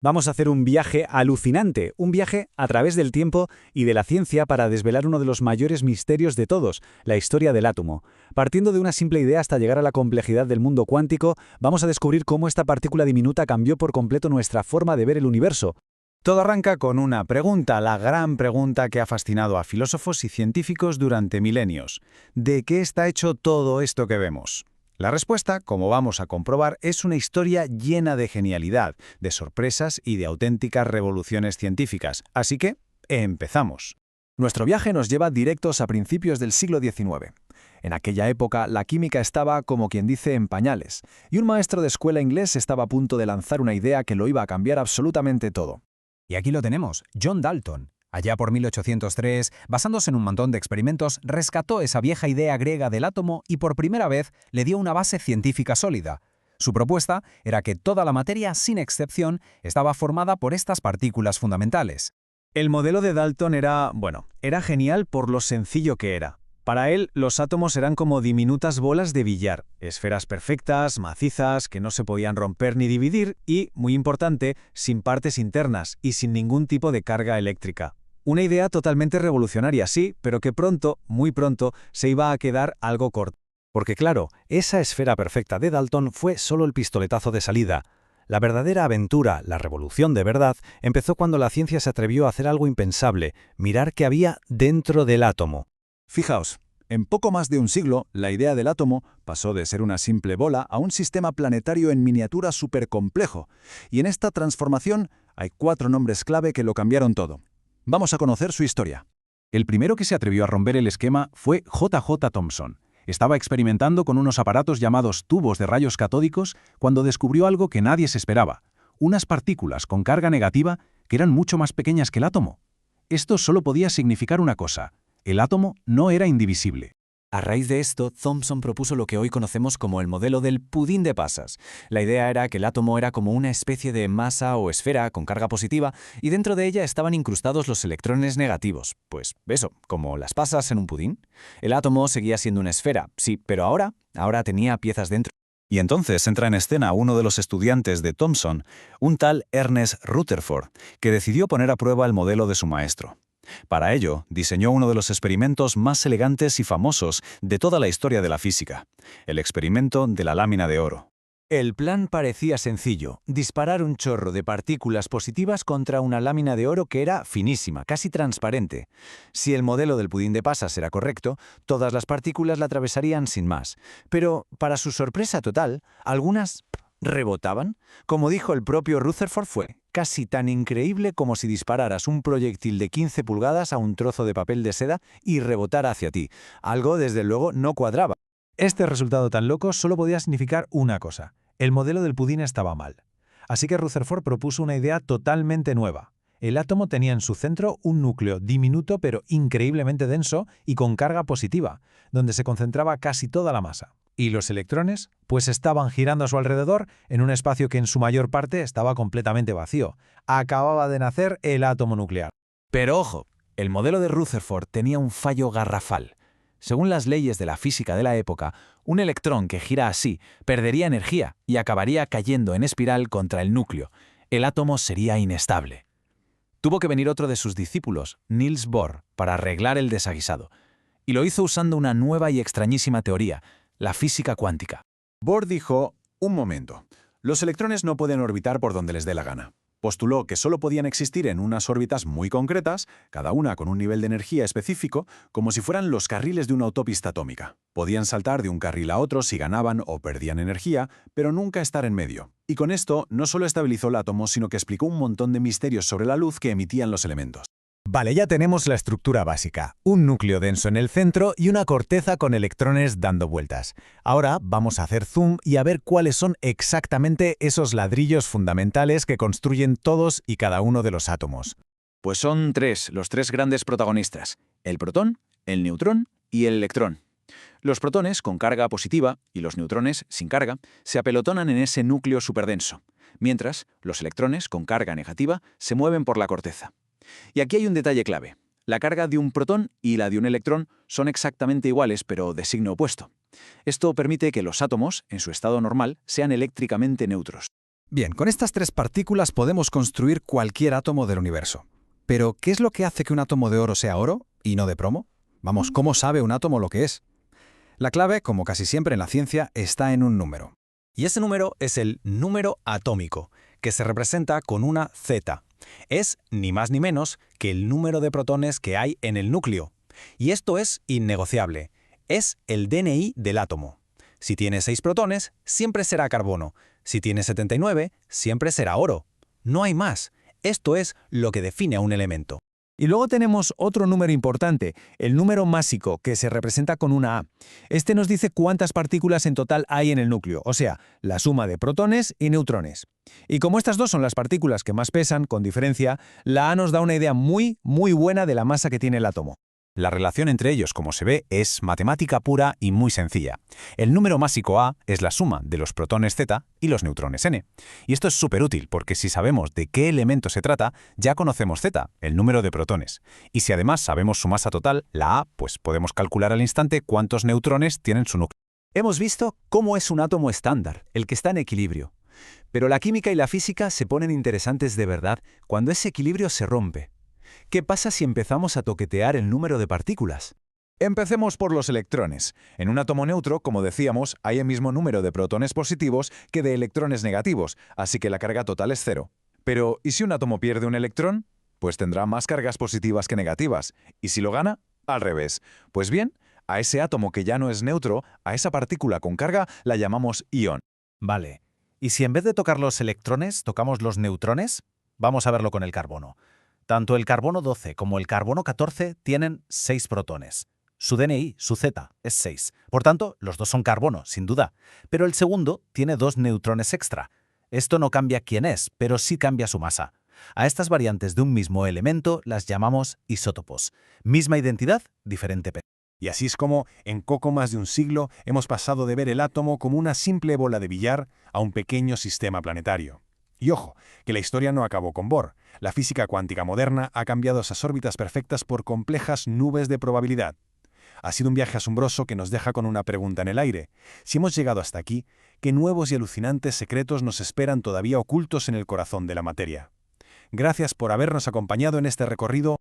Vamos a hacer un viaje alucinante, un viaje a través del tiempo y de la ciencia para desvelar uno de los mayores misterios de todos, la historia del átomo. Partiendo de una simple idea hasta llegar a la complejidad del mundo cuántico, vamos a descubrir cómo esta partícula diminuta cambió por completo nuestra forma de ver el universo. Todo arranca con una pregunta, la gran pregunta que ha fascinado a filósofos y científicos durante milenios. ¿De qué está hecho todo esto que vemos? La respuesta, como vamos a comprobar, es una historia llena de genialidad, de sorpresas y de auténticas revoluciones científicas. Así que, empezamos. Nuestro viaje nos lleva directos a principios del siglo XIX. En aquella época, la química estaba, como quien dice, en pañales, y un maestro de escuela inglés estaba a punto de lanzar una idea que lo iba a cambiar absolutamente todo. Y aquí lo tenemos, John Dalton. Allá por 1803, basándose en un montón de experimentos, rescató esa vieja idea griega del átomo y por primera vez le dio una base científica sólida. Su propuesta era que toda la materia, sin excepción, estaba formada por estas partículas fundamentales. El modelo de Dalton era genial por lo sencillo que era. Para él, los átomos eran como diminutas bolas de billar, esferas perfectas, macizas, que no se podían romper ni dividir y, muy importante, sin partes internas y sin ningún tipo de carga eléctrica. Una idea totalmente revolucionaria, sí, pero que pronto, muy pronto, se iba a quedar algo corta. Porque claro, esa esfera perfecta de Dalton fue solo el pistoletazo de salida. La verdadera aventura, la revolución de verdad, empezó cuando la ciencia se atrevió a hacer algo impensable, mirar qué había dentro del átomo. Fijaos, en poco más de un siglo, la idea del átomo pasó de ser una simple bola a un sistema planetario en miniatura supercomplejo. Y en esta transformación hay 4 nombres clave que lo cambiaron todo. Vamos a conocer su historia. El primero que se atrevió a romper el esquema fue J.J. Thomson. Estaba experimentando con unos aparatos llamados tubos de rayos catódicos cuando descubrió algo que nadie se esperaba, unas partículas con carga negativa que eran mucho más pequeñas que el átomo. Esto solo podía significar una cosa: el átomo no era indivisible. A raíz de esto, Thomson propuso lo que hoy conocemos como el modelo del pudín de pasas. La idea era que el átomo era como una especie de masa o esfera con carga positiva y dentro de ella estaban incrustados los electrones negativos. Pues eso, como las pasas en un pudín. El átomo seguía siendo una esfera, sí, pero ahora tenía piezas dentro. Y entonces entra en escena uno de los estudiantes de Thomson, un tal Ernest Rutherford, que decidió poner a prueba el modelo de su maestro. Para ello, diseñó uno de los experimentos más elegantes y famosos de toda la historia de la física, el experimento de la lámina de oro. El plan parecía sencillo: disparar un chorro de partículas positivas contra una lámina de oro que era finísima, casi transparente. Si el modelo del pudín de pasas era correcto, todas las partículas la atravesarían sin más. Pero, para su sorpresa total, algunas rebotaban. Como dijo el propio Rutherford, fue casi tan increíble como si dispararas un proyectil de 15 pulgadas a un trozo de papel de seda y rebotara hacia ti. Algo, desde luego, no cuadraba. Este resultado tan loco solo podía significar una cosa: el modelo del pudín estaba mal. Así que Rutherford propuso una idea totalmente nueva. El átomo tenía en su centro un núcleo diminuto pero increíblemente denso y con carga positiva, donde se concentraba casi toda la masa. Y los electrones, pues estaban girando a su alrededor en un espacio que en su mayor parte estaba completamente vacío. Acababa de nacer el átomo nuclear. Pero ojo, el modelo de Rutherford tenía un fallo garrafal. Según las leyes de la física de la época, un electrón que gira así perdería energía y acabaría cayendo en espiral contra el núcleo. El átomo sería inestable. Tuvo que venir otro de sus discípulos, Niels Bohr, para arreglar el desaguisado. Y lo hizo usando una nueva y extrañísima teoría, la física cuántica. Bohr dijo: un momento, los electrones no pueden orbitar por donde les dé la gana. Postuló que solo podían existir en unas órbitas muy concretas, cada una con un nivel de energía específico, como si fueran los carriles de una autopista atómica. Podían saltar de un carril a otro si ganaban o perdían energía, pero nunca estar en medio. Y con esto no solo estabilizó el átomo, sino que explicó un montón de misterios sobre la luz que emitían los elementos. Vale, ya tenemos la estructura básica: un núcleo denso en el centro y una corteza con electrones dando vueltas. Ahora vamos a hacer zoom y a ver cuáles son exactamente esos ladrillos fundamentales que construyen todos y cada uno de los átomos. Pues son los tres grandes protagonistas: el protón, el neutrón y el electrón. Los protones con carga positiva y los neutrones sin carga se apelotonan en ese núcleo superdenso, mientras los electrones con carga negativa se mueven por la corteza. Y aquí hay un detalle clave: la carga de un protón y la de un electrón son exactamente iguales, pero de signo opuesto. Esto permite que los átomos, en su estado normal, sean eléctricamente neutros. Bien, con estas tres partículas podemos construir cualquier átomo del universo. Pero, ¿qué es lo que hace que un átomo de oro sea oro y no de plomo? Vamos, ¿cómo sabe un átomo lo que es? La clave, como casi siempre en la ciencia, está en un número. Y ese número es el número atómico, que se representa con una Z. Es ni más ni menos que el número de protones que hay en el núcleo. Y esto es innegociable. Es el DNI del átomo. Si tiene 6 protones, siempre será carbono. Si tiene 79, siempre será oro. No hay más. Esto es lo que define a un elemento. Y luego tenemos otro número importante, el número másico, que se representa con una A. Este nos dice cuántas partículas en total hay en el núcleo, o sea, la suma de protones y neutrones. Y como estas dos son las partículas que más pesan, con diferencia, la A nos da una idea muy buena de la masa que tiene el átomo. La relación entre ellos, como se ve, es matemática pura y muy sencilla. El número másico A es la suma de los protones Z y los neutrones N. Y esto es súper útil porque si sabemos de qué elemento se trata, ya conocemos Z, el número de protones. Y si además sabemos su masa total, la A, pues podemos calcular al instante cuántos neutrones tienen su núcleo. Hemos visto cómo es un átomo estándar, el que está en equilibrio. Pero la química y la física se ponen interesantes de verdad cuando ese equilibrio se rompe. ¿Qué pasa si empezamos a toquetear el número de partículas? Empecemos por los electrones. En un átomo neutro, como decíamos, hay el mismo número de protones positivos que de electrones negativos, así que la carga total es 0. Pero, ¿y si un átomo pierde un electrón? Pues tendrá más cargas positivas que negativas. ¿Y si lo gana? Al revés. Pues bien, a ese átomo que ya no es neutro, a esa partícula con carga, la llamamos ion. Vale. ¿Y si en vez de tocar los electrones, tocamos los neutrones? Vamos a verlo con el carbono. Tanto el carbono 12 como el carbono 14 tienen 6 protones. Su DNI, su Z, es 6. Por tanto, los dos son carbono, sin duda. Pero el segundo tiene 2 neutrones extra. Esto no cambia quién es, pero sí cambia su masa. A estas variantes de un mismo elemento las llamamos isótopos. Misma identidad, diferente peso. Y así es como, en poco más de un siglo, hemos pasado de ver el átomo como una simple bola de billar a un pequeño sistema planetario. Y ojo, que la historia no acabó con Bohr. La física cuántica moderna ha cambiado esas órbitas perfectas por complejas nubes de probabilidad. Ha sido un viaje asombroso que nos deja con una pregunta en el aire. Si hemos llegado hasta aquí, ¿qué nuevos y alucinantes secretos nos esperan todavía ocultos en el corazón de la materia? Gracias por habernos acompañado en este recorrido.